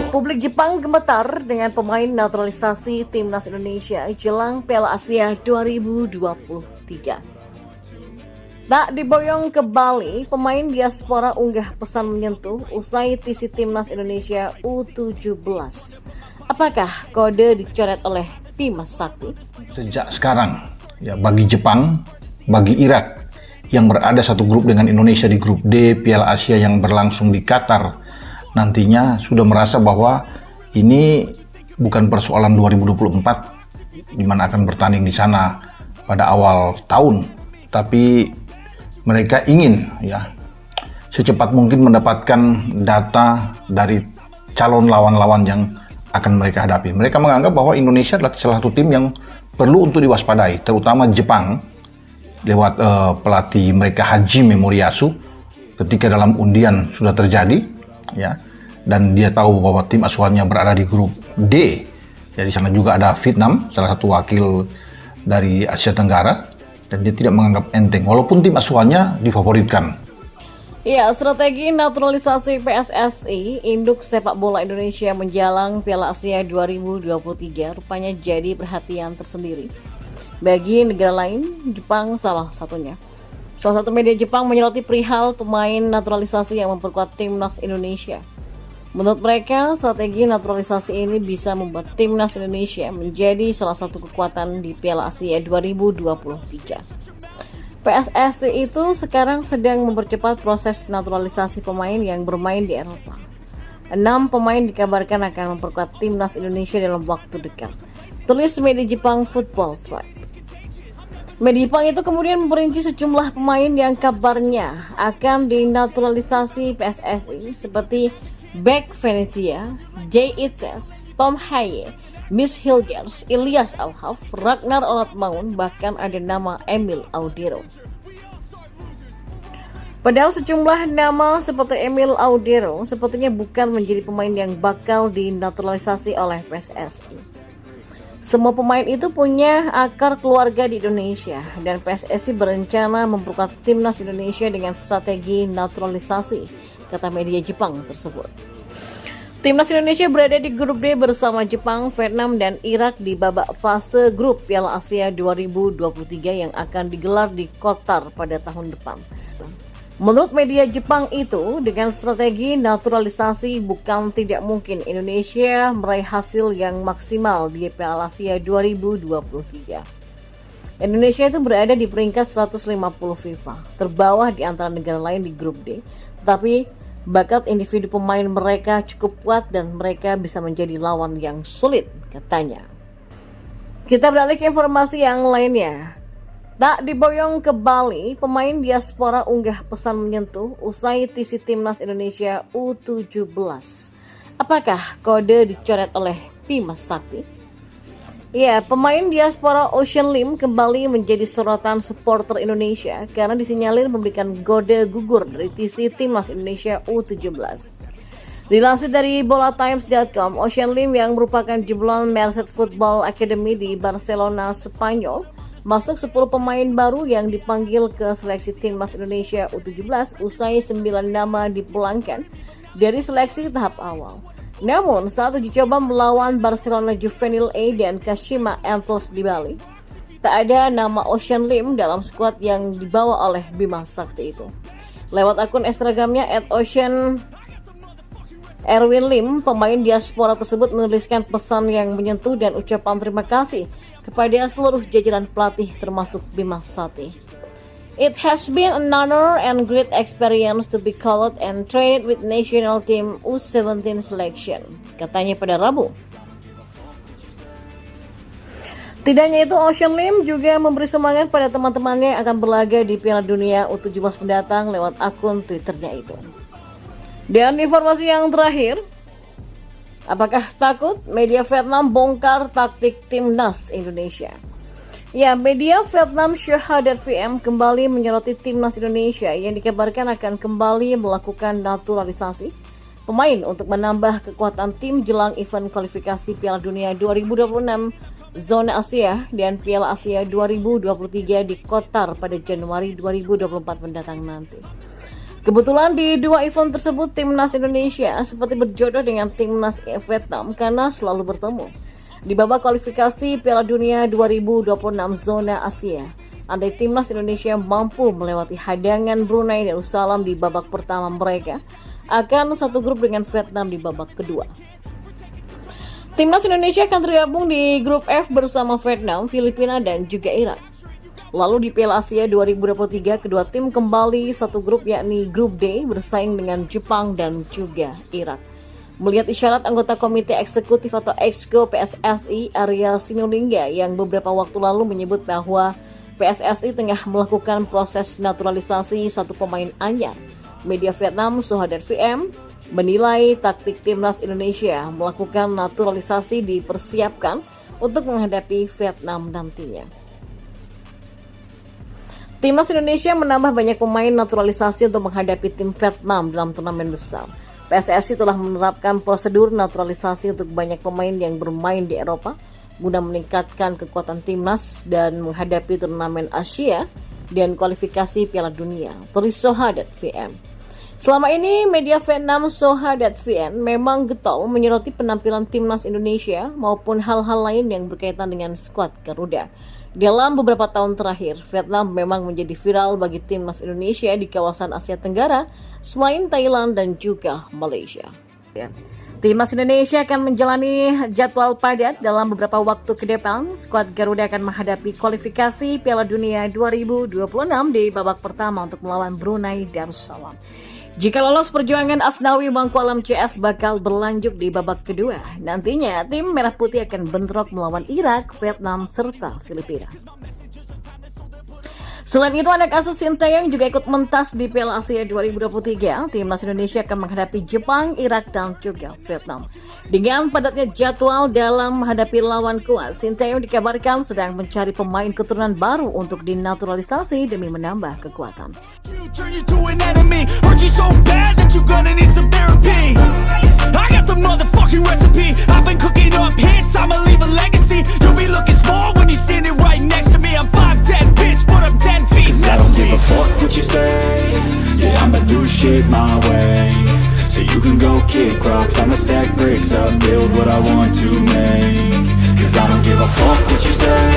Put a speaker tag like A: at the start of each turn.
A: Publik Jepang gemetar dengan pemain naturalisasi timnas Indonesia jelang Piala Asia 2023. Tak diboyong ke Bali, pemain diaspora unggah pesan menyentuh usai TC timnas Indonesia U17. Apakah kode dicoret oleh Bima Sakti?
B: Sejak sekarang, ya, bagi Jepang, bagi Irak yang berada satu grup dengan Indonesia di grup D Piala Asia yang berlangsung di Qatar, nantinya sudah merasa bahwa ini bukan persoalan 2024 di mana akan bertanding di sana pada awal tahun, tapi mereka ingin ya secepat mungkin mendapatkan data dari calon lawan-lawan yang akan mereka hadapi. Mereka menganggap bahwa Indonesia adalah salah satu tim yang perlu untuk diwaspadai, terutama Jepang lewat pelatih mereka Hajime Moriyasu ketika dalam undian sudah terjadi ya, dan dia tahu bahwa tim asuhannya berada di grup D. Ya, di sana juga ada Vietnam, salah satu wakil dari Asia Tenggara, dan dia tidak menganggap enteng walaupun tim asuhannya difavoritkan.
A: Ya, strategi naturalisasi PSSI induk sepak bola Indonesia menjelang Piala Asia 2023 rupanya jadi perhatian tersendiri bagi negara lain, Jepang salah satunya. Salah satu media Jepang menyoroti perihal pemain naturalisasi yang memperkuat timnas Indonesia. Menurut mereka, strategi naturalisasi ini bisa membuat timnas Indonesia menjadi salah satu kekuatan di Piala Asia 2023. PSSI itu sekarang sedang mempercepat proses naturalisasi pemain yang bermain di Eropa. 6 pemain dikabarkan akan memperkuat timnas Indonesia dalam waktu dekat, tulis media Jepang Football Tribe. Media Jepang itu kemudian memperinci sejumlah pemain yang kabarnya akan dinaturalisasi PSSI seperti Beck Venezia, Jay Itzes, Tom Haye, Miss Hilgers, Ilyas Alhaf, Ragnar Olatmaun, bahkan ada nama Emil Audero. Padahal sejumlah nama seperti Emil Audero sepertinya bukan menjadi pemain yang bakal dinaturalisasi oleh PSSI. Semua pemain itu punya akar keluarga di Indonesia dan PSSI berencana memperkuat timnas Indonesia dengan strategi naturalisasi, kata media Jepang tersebut. Timnas Indonesia berada di grup D bersama Jepang, Vietnam, dan Irak di babak fase grup Piala Asia 2023 yang akan digelar di Qatar pada tahun depan. Menurut media Jepang itu, dengan strategi naturalisasi bukan tidak mungkin Indonesia meraih hasil yang maksimal di Piala Asia 2023. Indonesia itu berada di peringkat 150 FIFA, terbawah di antara negara lain di grup D, tetapi bakat individu pemain mereka cukup kuat dan mereka bisa menjadi lawan yang sulit, katanya. Kita beralih ke informasi yang lainnya. Tak diboyong ke Bali, pemain diaspora unggah pesan menyentuh usai TC timnas Indonesia U17. Apakah kode dicoret oleh Bima Sakti? Ya, pemain diaspora Ocean Lim kembali menjadi sorotan supporter Indonesia karena disinyalir memberikan kode gugur dari TC timnas Indonesia U17. Dilansir dari bolatimes.com, Ocean Lim yang merupakan jebolan Merced Football Academy di Barcelona, Spanyol, masuk 10 pemain baru yang dipanggil ke seleksi timnas Indonesia U17 usai 9 nama dipulangkan dari seleksi tahap awal. Namun saat uji coba melawan Barcelona Juvenil A dan Kashima Antlers di Bali, tak ada nama Ocean Lim dalam skuad yang dibawa oleh Bima Sakti itu. Lewat akun Instagramnya @Ocean Erwin Lim, pemain diaspora tersebut menuliskan pesan yang menyentuh dan ucapan terima kasih kepada seluruh jajaran pelatih termasuk Bima Sakti. It has been an honor and great experience to be called and trained with national team U17 selection, katanya pada Rabu. Tidak hanya itu, Ocean Lim juga memberi semangat pada teman-temannya yang akan berlaga di Piala Dunia U17 mendatang lewat akun Twitternya itu. Dan informasi yang terakhir, apakah takut media Vietnam bongkar taktik timnas Indonesia? Ya, media Vietnam Syahadat VM kembali menyoroti timnas Indonesia yang dikabarkan akan kembali melakukan naturalisasi pemain untuk menambah kekuatan tim jelang event kualifikasi Piala Dunia 2026 Zona Asia dan Piala Asia 2023 di Qatar pada Januari 2024 mendatang nanti. Kebetulan di dua event tersebut Timnas Indonesia seperti berjodoh dengan Timnas Vietnam karena selalu bertemu. Di babak kualifikasi Piala Dunia 2026 zona Asia, andai Timnas Indonesia mampu melewati hadangan Brunei Darussalam di babak pertama mereka, akan satu grup dengan Vietnam di babak kedua. Timnas Indonesia akan tergabung di grup F bersama Vietnam, Filipina, dan juga Irak. Lalu di Piala Asia 2023, kedua tim kembali satu grup yakni grup D bersaing dengan Jepang dan juga Irak. Melihat isyarat anggota Komite Eksekutif atau Exco PSSI Arya Sinulinga yang beberapa waktu lalu menyebut bahwa PSSI tengah melakukan proses naturalisasi satu pemain anyar, media Vietnam Sohadat VM menilai taktik Timnas Indonesia melakukan naturalisasi dipersiapkan untuk menghadapi Vietnam nantinya. Timnas Indonesia menambah banyak pemain naturalisasi untuk menghadapi tim Vietnam dalam turnamen besar. PSSI telah menerapkan prosedur naturalisasi untuk banyak pemain yang bermain di Eropa guna meningkatkan kekuatan timnas dan menghadapi turnamen Asia dan kualifikasi Piala Dunia. Tulis Sohadat VM. Selama ini media Vietnam Sohadat VM memang getol menyoroti penampilan timnas Indonesia maupun hal-hal lain yang berkaitan dengan skuad Garuda. Dalam beberapa tahun terakhir, Vietnam memang menjadi viral bagi timnas Indonesia di kawasan Asia Tenggara selain Thailand dan juga Malaysia. Timnas Indonesia akan menjalani jadwal padat dalam beberapa waktu ke depan. Skuad Garuda akan menghadapi kualifikasi Piala Dunia 2026 di babak pertama untuk melawan Brunei Darussalam. Jika lolos, perjuangan Asnawi Mangku Alam CS bakal berlanjut di babak kedua. Nantinya tim Merah Putih akan bentrok melawan Irak, Vietnam, serta Filipina. Selain itu, anak asuh Sinteyong juga ikut mentas di Piala Asia 2023. Timnas Indonesia akan menghadapi Jepang, Irak, dan juga Vietnam. Dengan padatnya jadwal dalam menghadapi lawan kuat, Sinteyong dikabarkan sedang mencari pemain keturunan baru untuk dinaturalisasi demi menambah kekuatan.
C: Turn you to an enemy. Hurt you so bad that you're gonna need some therapy. I got the motherfucking recipe. I've been cooking up hits, I'ma leave a legacy. You'll be looking small when you're standing right next to me. I'm 5'10", bitch, but I'm 10 feet.
D: Cause I don't give a fuck what you say. Yeah, I'ma do shit my way. So you can go kick rocks, I'ma stack bricks up, build what I want to make. Cause I don't give a fuck what you say.